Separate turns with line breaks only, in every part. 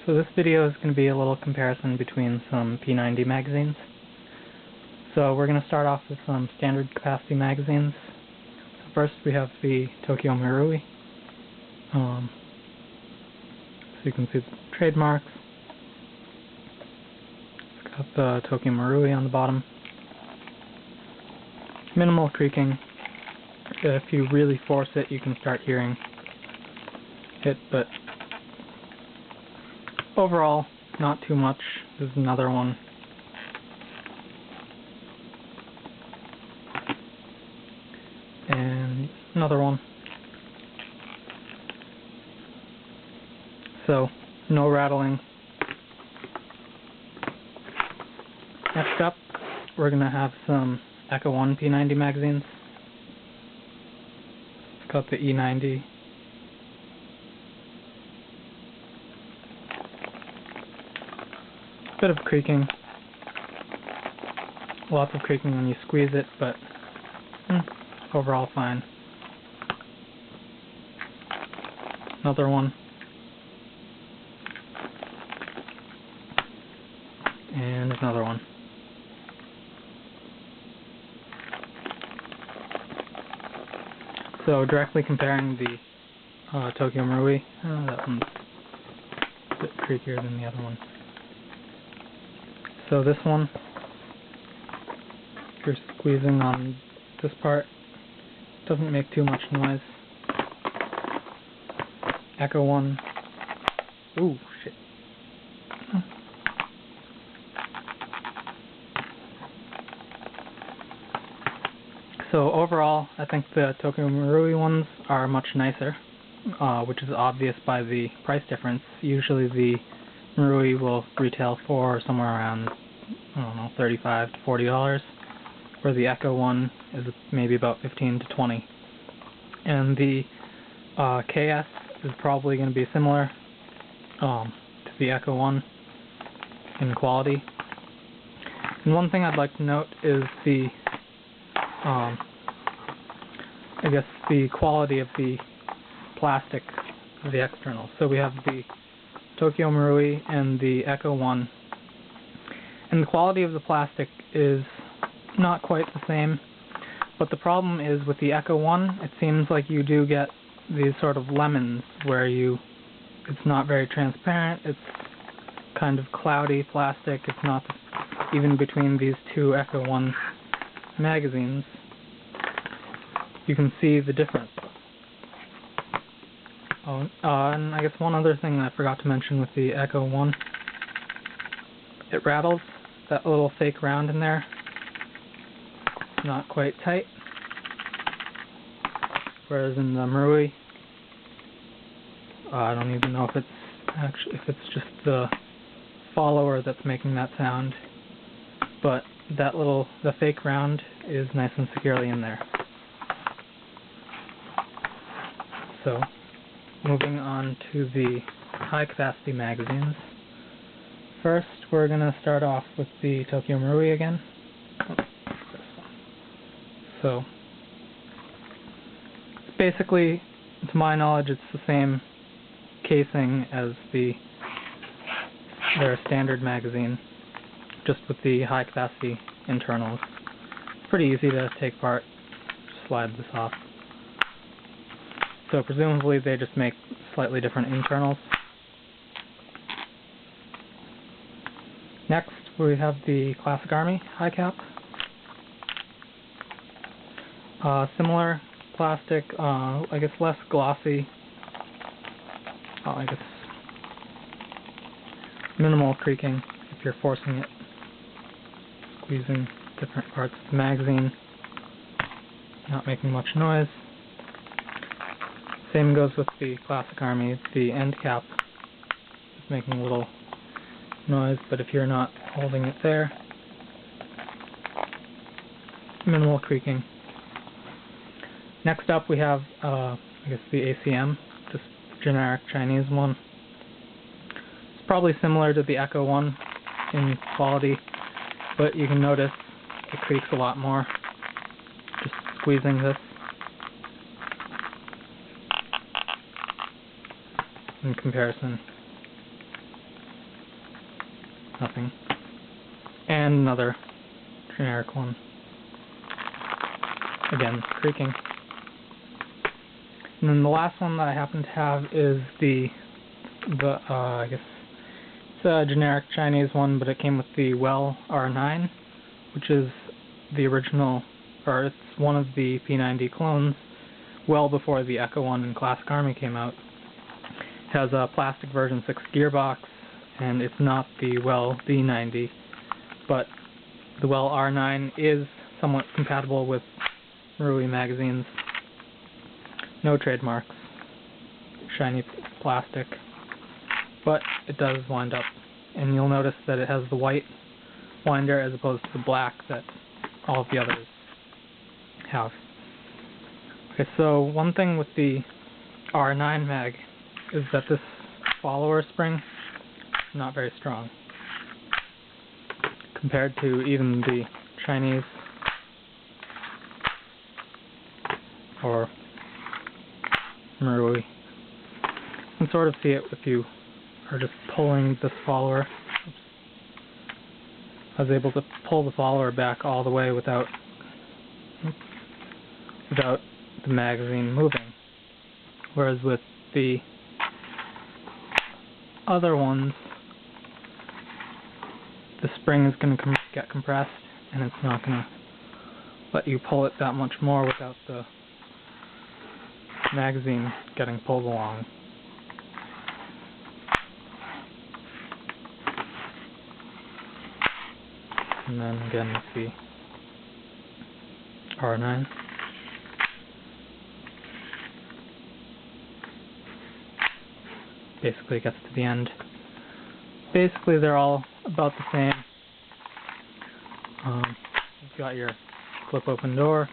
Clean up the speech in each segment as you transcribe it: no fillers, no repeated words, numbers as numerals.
So this video is going to be a little comparison between some P90 magazines. So we're going to start off with some standard capacity magazines. So first we have the Tokyo Marui. So you can see the trademarks. It's got the Tokyo Marui on the bottom. Minimal creaking. If you really force it, you can start hearing it, but overall, not too much. There's another one. And another one. So, no rattling. Next up, we're going to have some Echo 1 P90 magazines. It's got the E90. Bit of creaking. Lots of creaking when you squeeze it, but overall fine. Another one. And another one. So directly comparing the Tokyo Marui, that one's a bit creakier than the other one. So this one, if you're squeezing on this part, doesn't make too much noise. Echo 1, ooh, shit. So overall, I think the Tokyo Marui ones are much nicer, which is obvious by the price difference. Usually the Marui will retail for somewhere around, I don't know, $35 to $40, where the Echo 1 is maybe about $15 to $20. And the KS is probably going to be similar to the Echo 1 in quality. And one thing I'd like to note is the I guess the quality of the plastic of the external. So we have the Tokyo Marui and the Echo 1. And the quality of the plastic is not quite the same, but the problem is with the Echo 1, it seems like you do get these sort of lemons where it's not very transparent, it's kind of cloudy plastic, it's not even between these two Echo 1 magazines. You can see the difference. Oh, and I guess one other thing that I forgot to mention with the Echo 1, it rattles. That little fake round in there, not quite tight. Whereas in the Marui, I don't even know if it's just the follower that's making that sound, but the fake round is nice and securely in there. So, moving on to the high capacity magazines. First, we're going to start off with the Tokyo Marui again. So, basically, to my knowledge, it's the same casing as their standard magazine, just with the high capacity internals. It's pretty easy to take apart. Just slide this off. So presumably they just make slightly different internals. Next we have the Classic Army high cap. Similar plastic, I guess less glossy. I guess minimal creaking if you're forcing it. Squeezing different parts of the magazine. Not making much noise. Same goes with the Classic Army. The end cap is making a little noise, but if you're not holding it there, minimal creaking. Next up we have, I guess the ACM, just generic Chinese one. It's probably similar to the Echo 1 in quality, but you can notice it creaks a lot more. Just squeezing this. in comparison. nothing. And another generic one. Again, creaking. And then the last one that I happen to have is I guess it's a generic Chinese one, but it came with the Well R9, which is the original, or it's one of the P90 clones, well before the Echo 1 and Classic Army came out. It has a plastic version 6 gearbox, and it's not the Well B90, but the Well R9 is somewhat compatible with Marui magazines. No trademarks, shiny plastic, but it does wind up, and you'll notice that it has the white winder as opposed to the black that all of the others have. Okay, so one thing with the R9 mag is that this follower spring is not very strong compared to even the Chinese or Marui. You can sort of see it if you are just pulling this follower. Oops. I was able to pull the follower back all the way without the magazine moving. Whereas with the other ones, the spring is going to get compressed, and it's not going to let you pull it that much more without the magazine getting pulled along. And then again with the R9. Basically it gets to the end. Basically they're all about the same. You've got your flip open door.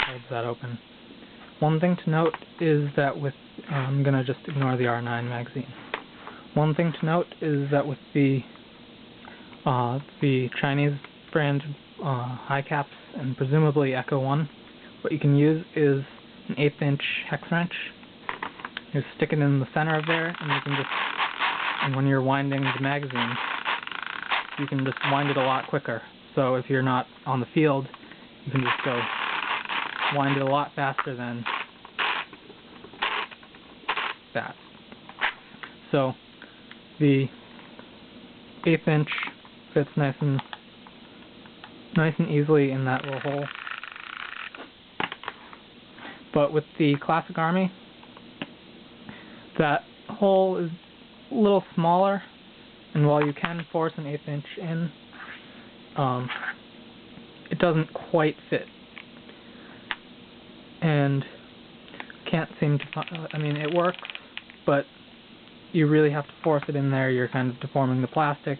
Holds that open. One thing to note is that with, I'm going to just ignore the R9 magazine. One thing to note is that with the Chinese brand high caps and presumably Echo 1, what you can use is an 1/8 inch hex wrench. You stick it in the center of there, and you can just, and when you're winding the magazine, you can just wind it a lot quicker. So if you're not on the field, you can just go wind it a lot faster than that. So the 1/8 inch fits nice and easily in that little hole. But with the Classic Army, that hole is a little smaller, and while you can force an 1/8 inch in, it doesn't quite fit. And can't seem to, I mean, it works, but you really have to force it in there. You're kind of deforming the plastic,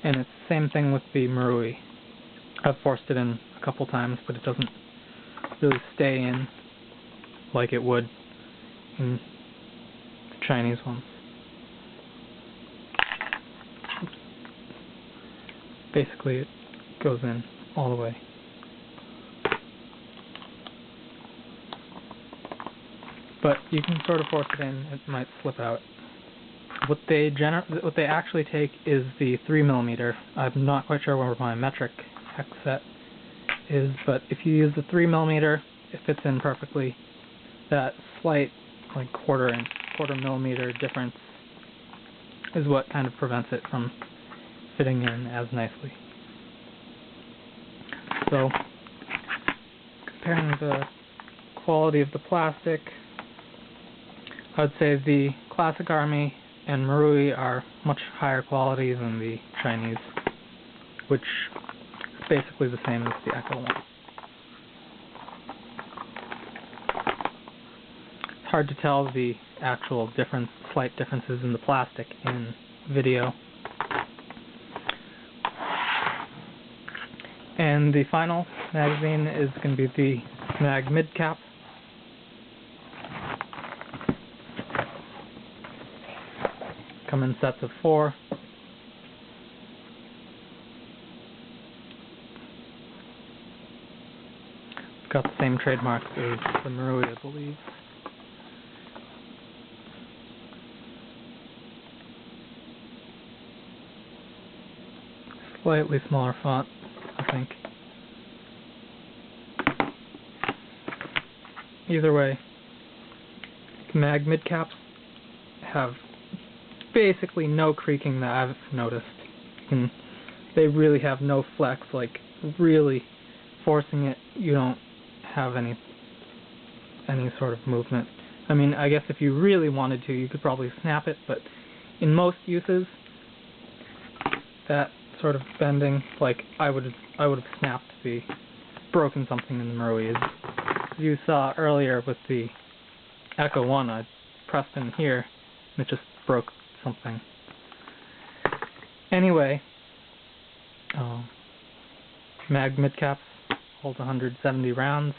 and it's the same thing with the Marui. I've forced it in a couple times, but it doesn't really stay in like it would in the Chinese ones. Oops. Basically, it goes in all the way. But you can sort of force it in, it might slip out. What they actually take is the 3mm. I'm not quite sure where my metric hex set is, but if you use the 3mm, it fits in perfectly. That slight, like quarter millimeter difference is what kind of prevents it from fitting in as nicely. So, comparing the quality of the plastic, I would say the Classic Army and Marui are much higher quality than the Chinese, which is basically the same as the Echo 1. It's hard to tell the actual slight differences in the plastic in video. And the final magazine is going to be the Mag Mid-Cap. Come in sets of 4. It's got the same trademarks as the Marui, I believe. slightly smaller font, I think. Either way, mag midcaps have basically no creaking that I've noticed. They really have no flex, like really forcing it, you don't have any sort of movement. I mean, I guess if you really wanted to, you could probably snap it, but in most uses, that sort of bending, like I would have snapped broken something in the Marui. As you saw earlier with the Echo 1, I pressed in here, and it just broke something. Anyway, mag midcaps hold 170 rounds.